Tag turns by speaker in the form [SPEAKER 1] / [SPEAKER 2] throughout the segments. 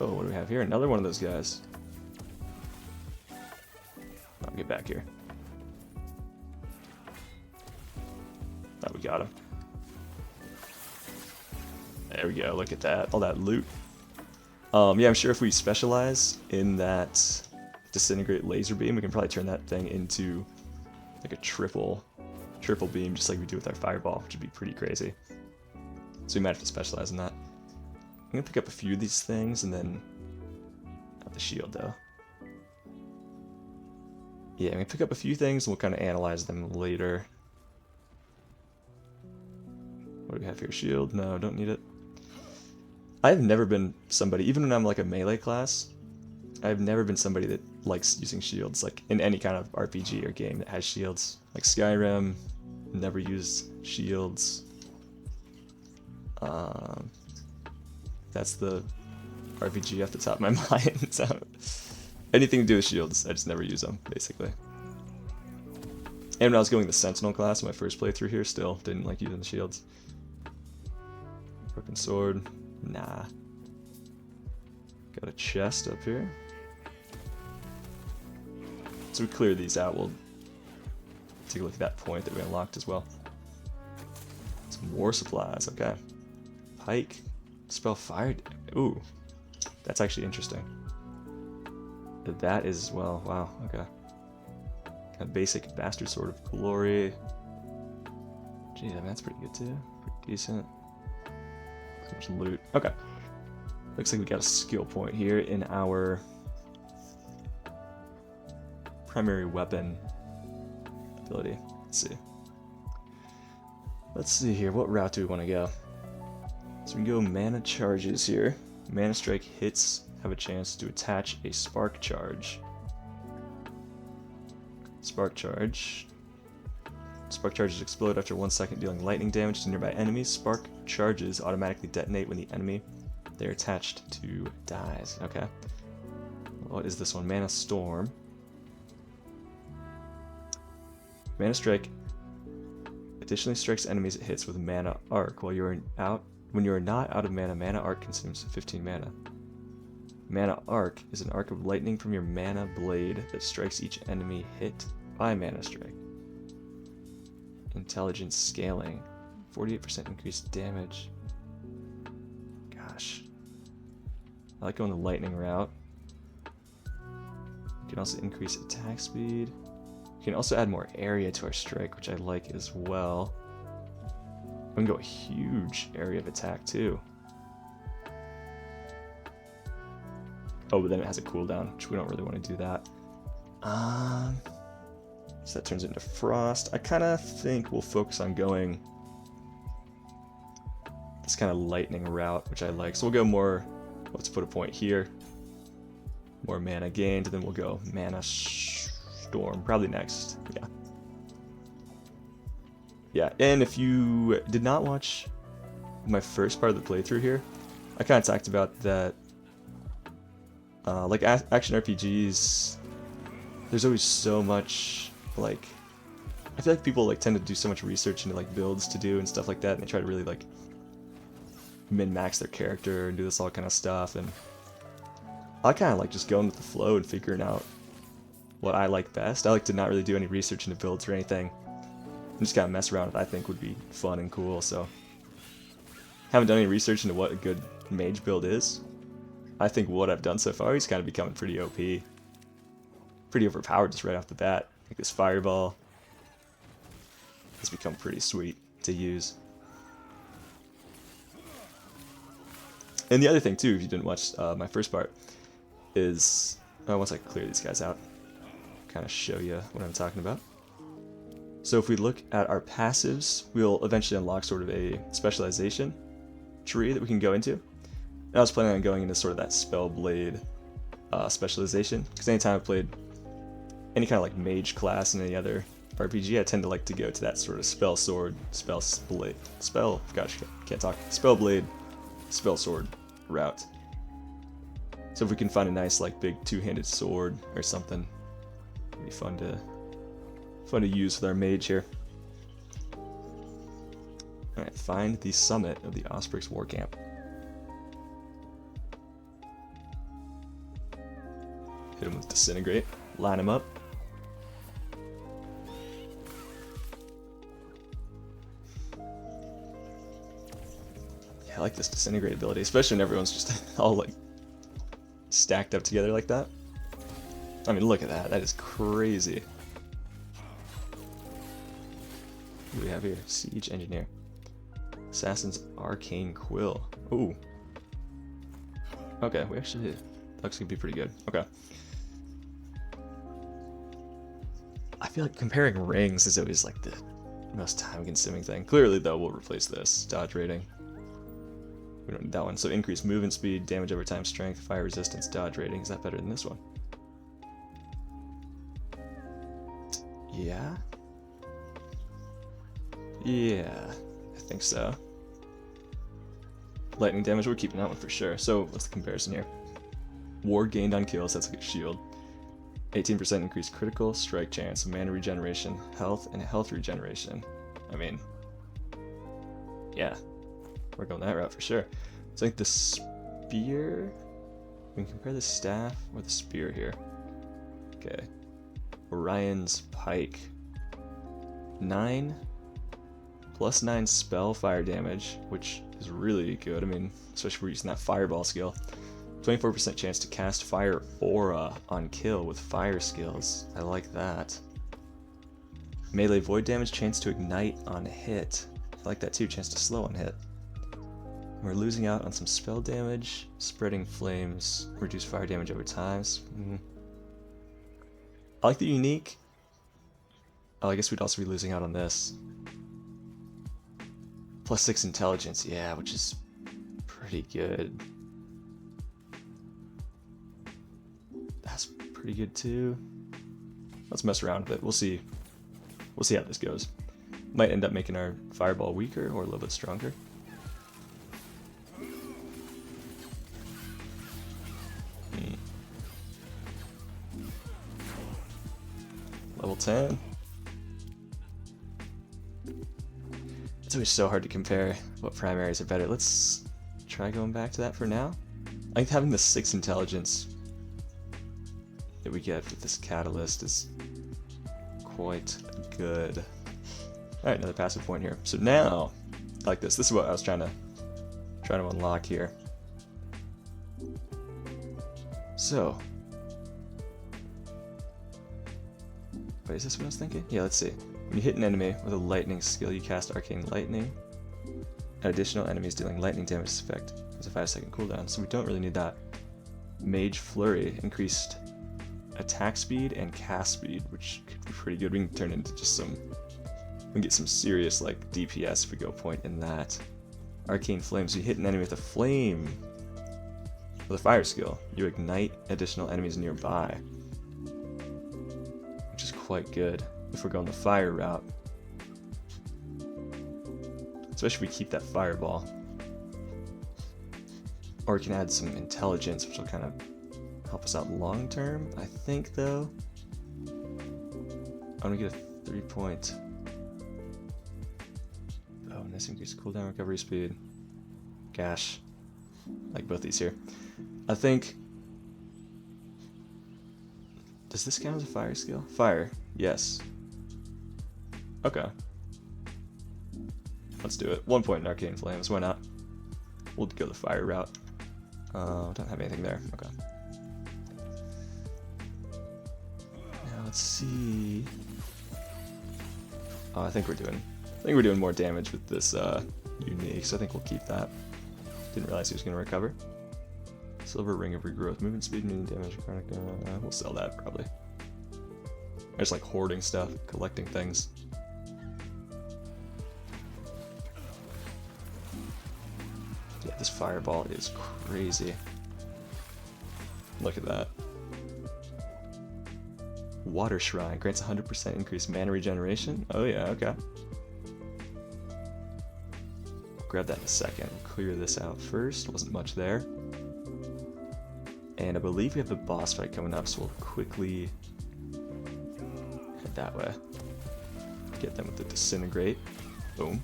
[SPEAKER 1] Oh, what do we have here? Another one of those guys. I'll get back here. Oh, we got him. There we go, look at that. All that loot. Yeah, I'm sure if we specialize in that disintegrate laser beam, we can probably turn that thing into like a triple beam, just like we do with our fireball, which would be pretty crazy. So we might have to specialize in that. I'm gonna pick up a few of these things and then not the shield though. Yeah, I'm gonna pick up a few things and we'll kind of analyze them later. What do we have here? Shield? No, don't need it. I've never been somebody, even when I'm like a melee class, I've never been somebody that likes using shields, like in any kind of RPG or game that has shields. Like Skyrim, never used shields. That's the RPG off the top of my mind. So anything to do with shields, I just never use them, basically. And when I was going the Sentinel class, my first playthrough here, still didn't like using the shields. Broken sword, nah. Got a chest up here. So we clear these out, we'll take a look at that point that we unlocked as well. Some war supplies, okay. Pike, spell fire. Ooh, that's actually interesting. That is, well, wow, okay. Got a basic bastard sword of glory. Geez, I mean, that's pretty good too. Pretty decent. So much loot. Okay. Looks like we got a skill point here in our primary weapon ability. Let's see. Let's see here. What route do we want to go? So we can go mana charges here. Mana strike hits have a chance to attach a spark charge. Spark charge. Spark charges explode after 1 second, dealing lightning damage to nearby enemies. Spark charges automatically detonate when the enemy they're attached to dies. Okay. What is this one? Mana Storm. Mana Strike additionally strikes enemies it hits with Mana Arc. When you are not out of mana, Mana Arc consumes 15 mana. Mana Arc is an arc of lightning from your mana blade that strikes each enemy hit by Mana Strike. Intelligence scaling. 48% increased damage. Gosh. I like going the lightning route. You can also increase attack speed. You can also add more area to our strike, which I like as well. We can go a huge area of attack too. Oh, but then it has a cooldown, which we don't really want to do that. So that turns into frost. I kind of think we'll focus on going this kind of lightning route, which I like. So we'll go more, let's put a point here. More mana gained, and then we'll go mana storm, probably next. Yeah. Yeah, and if you did not watch my first part of the playthrough here, I kind of talked about that, like action RPGs, there's always so much, like, I feel like people like tend to do so much research into like builds to do and stuff like that, and they try to really like min-max their character and do this all kind of stuff, and I kind of like just going with the flow and figuring out what I like best. I like to not really do any research into builds or anything, and just kind of mess around with what I think would be fun and cool. So haven't done any research into what a good mage build is. I think what I've done so far, he's kind of becoming pretty OP. Pretty overpowered just right off the bat. Like this fireball has become pretty sweet to use. And the other thing too, if you didn't watch my first part, is once I clear these guys out, kind of show you what I'm talking about. So if we look at our passives, we'll eventually unlock sort of a specialization tree that we can go into. And I was planning on going into sort of that spell blade specialization, because anytime I've played any kind of like mage class in any other RPG, I tend to like to go to that sort of spell sword, spell blade, spell blade, spell sword route. So if we can find a nice like big two-handed sword or something, it'd be fun to use with our mage here. Alright, find the summit of the Osprey's war camp. Hit him with Disintegrate. Line him up. I like this Disintegrate ability, especially when everyone's just all like stacked up together like that. I mean, look at that. That is crazy. What do we have here? Siege Engineer. Assassin's Arcane Quill. Ooh. Okay, we actually... That looks gonna be pretty good. Okay. I feel like comparing rings is always like the most time-consuming thing. Clearly, though, we'll replace this. Dodge rating. We don't need that one. So increased movement speed, damage over time, strength, fire resistance, dodge rating. Is that better than this one? Yeah? Yeah, I think so. Lightning damage, we're keeping that one for sure. So what's the comparison here? War gained on kills, that's like a shield. 18% increased critical strike chance, mana regeneration, health, and health regeneration. I mean, yeah. We're going that route for sure. It's like the spear. We can compare the staff or the spear here. Okay. Orion's pike. 9 plus 9 spell fire damage, which is really good. I mean, especially if we're using that fireball skill. 24% chance to cast fire aura on kill with fire skills. I like that. Melee void damage, chance to ignite on hit. I like that too, chance to slow on hit. We're losing out on some spell damage, spreading flames, reduce fire damage over time. I like the unique. Oh, I guess we'd also be losing out on this. Plus 6 intelligence, yeah, which is pretty good. That's pretty good too. Let's mess around with it. We'll see. We'll see how this goes. Might end up making our fireball weaker or a little bit stronger. Level 10. It's always so hard to compare what primaries are better. Let's try going back to that for now. I think having the 6 intelligence that we get with this catalyst is quite good. Alright, another passive point here. So now, I like this. This is what I was trying to unlock here. So, wait, is this what I was thinking? Yeah, let's see. When you hit an enemy with a lightning skill, you cast Arcane Lightning. Additional enemies dealing lightning damage effect. There's a 5-second cooldown, so we don't really need that. Mage Flurry, increased attack speed and cast speed, which could be pretty good. We can turn into just some... We can get some serious, like, DPS if we go point in that. Arcane Flame, so you hit an enemy with a flame. With a fire skill, you ignite additional enemies nearby. Which is quite good if we're going the fire route. Especially if we keep that fireball. Or we can add some intelligence, which will kind of help us out long term. I think, though, I'm gonna get a 3-point bonus, increased cooldown, recovery speed. Gosh, like both these here. I think. Does this count as a fire skill? Fire, yes. Okay. Let's do it. 1 point in Arcane Flames, why not? We'll go the fire route. Don't have anything there. Okay. Now let's see. Oh, I think we're doing more damage with this unique, so I think we'll keep that. Didn't realize he was gonna recover. Silver Ring of Regrowth, movement speed, medium damage, chronic. We'll sell that probably. I just like hoarding stuff, collecting things. Yeah, this fireball is crazy. Look at that. Water Shrine grants 100% increased mana regeneration. Oh yeah, okay. We'll grab that in a second. We'll clear this out first. Wasn't much there. And I believe we have the boss fight coming up, so we'll quickly head that way. Get them with the Disintegrate. Boom.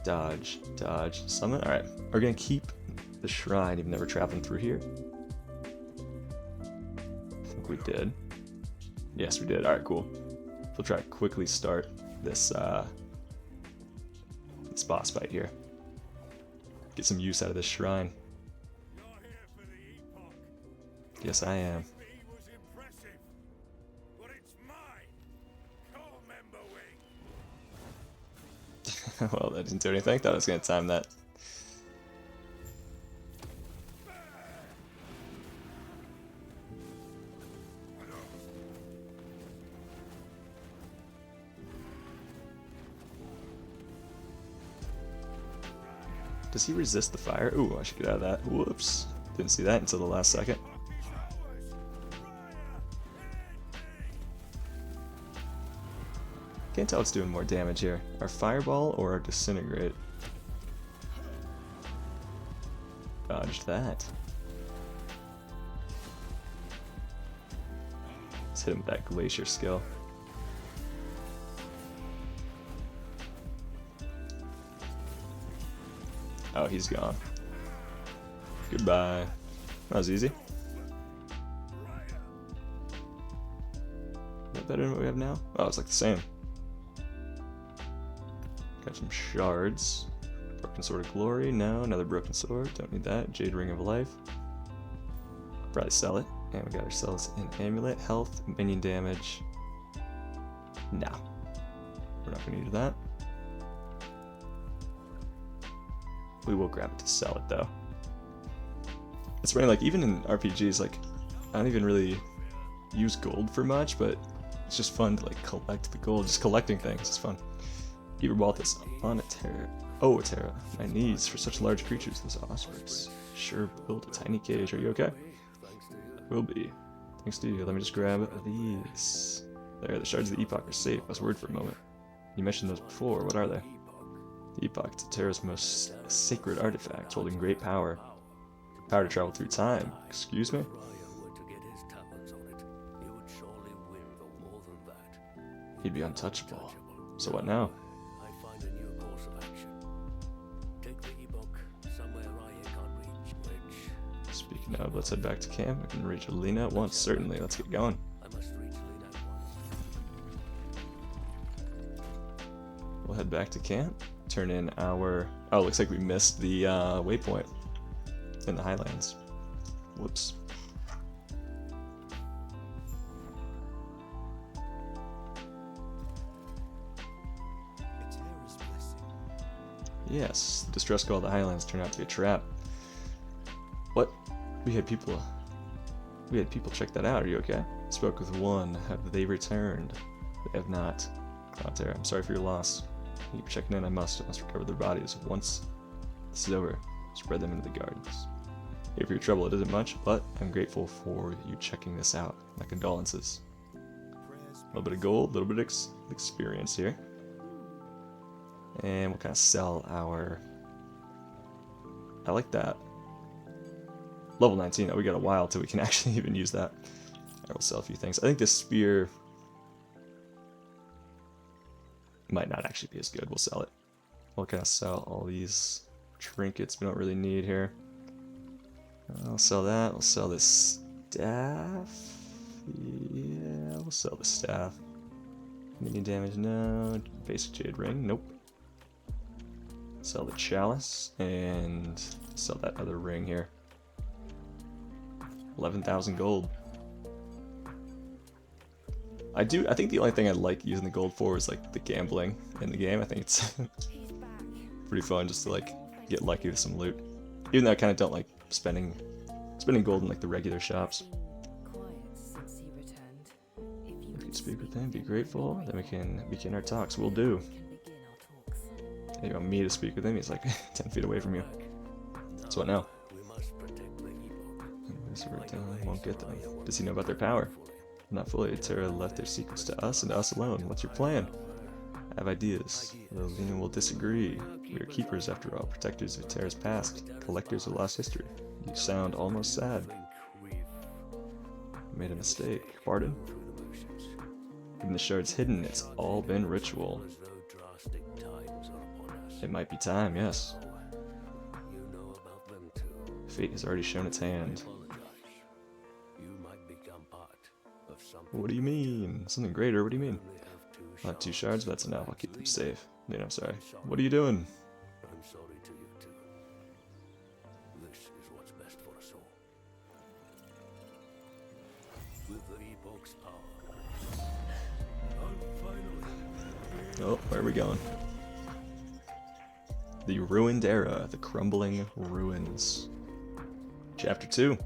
[SPEAKER 1] Dodge, dodge, summon. Alright, we're gonna keep the shrine even though we're traveling through here. think we did. Yes, we did. Alright, cool. We'll try to quickly start this, this boss fight here. Get some use out of this shrine. Yes, I am. Well, that didn't do anything. Thought I was going to time that. Does he resist the fire? Ooh, I should get out of that. Whoops. Didn't see that until the last second. Can't tell what's doing more damage here. Our fireball or our disintegrate? Dodged that. Let's hit him with that glacier skill. Oh, he's gone. Goodbye. That was easy. Is that better than what we have now? Oh, it's like the same. Got some shards. Broken Sword of Glory. No, another Broken Sword. Don't need that. Jade Ring of Life. Probably sell it. And we got ourselves an amulet. Health, minion damage. No. We're not going to use that. We will grab it to sell it though. It's funny, like even in RPGs, like I don't even really use gold for much, but it's just fun to like collect the gold. Just collecting things is fun. Beaver Balthus on a Terra. Oh, a Terra. My needs for such large creatures, this Osprix. Sure, build a tiny cage. Are you okay? Will be. Thanks to you. Let me just grab these. There, the shards of the Epoch are safe. I was worried for a moment. You mentioned those before. What are they? The Epoch, it's Terra's most sacred artifact, holding great power. Power to travel through time. Excuse me? He'd be untouchable. So what now? Speaking of, let's head back to camp. We can reach Alina at once. Certainly, let's get going. We'll head back to camp. Turn in our... Oh, looks like we missed the waypoint in the Highlands. Whoops. Yes, the distress call of the Highlands turned out to be a trap. What? We had people check that out. Are you okay? Spoke with one. Have they returned? They have not. Cloudterra, I'm sorry for your loss. Keep checking in. I must recover their bodies. Once this is over, spread them into the gardens. Here for your trouble. It isn't much, but I'm grateful for you checking this out. My condolences. A little bit of gold, a little bit of experience here. And we'll kind of sell our... I like that. Level 19. Oh, we got a while till we can actually even use that. I will sell a few things. I think this spear might not actually be as good. We'll sell it. We'll kind of sell all these trinkets we don't really need here. I'll sell that. We'll sell this staff. Yeah, we'll sell the staff. Minion damage, no. Basic jade ring, nope. Sell the chalice and sell that other ring here. 11,000 gold. I think the only thing I like using the gold for is like the gambling in the game. I think it's pretty fun just to like get lucky with some loot. Even though I kind of don't like spending gold in like the regular shops. We can speak with him, be grateful, then we can begin our talks. We'll do. You want me to speak with him? He's like 10 feet away from you. So what now? Won't get them. Does he know about their power? Not fully. Terra left their secrets to us and to us alone. What's your plan? I have ideas. Lilina will disagree. We are keepers after all, protectors of Terra's past, collectors of lost history. You sound almost sad. I made a mistake. Pardon? Even the shards hidden, it's all been ritual. It might be time, yes. Fate has already shown its hand. What do you mean? Something greater? What do you mean? Not 2 shards, but that's enough. I'll keep them safe. You know, sorry. What are you doing?
[SPEAKER 2] I'm sorry to you too. This is what's best for us all. With the Epoch's power, I'll finally.
[SPEAKER 1] Oh, where are we going? The Ruined Era, the Crumbling Ruins. Chapter 2.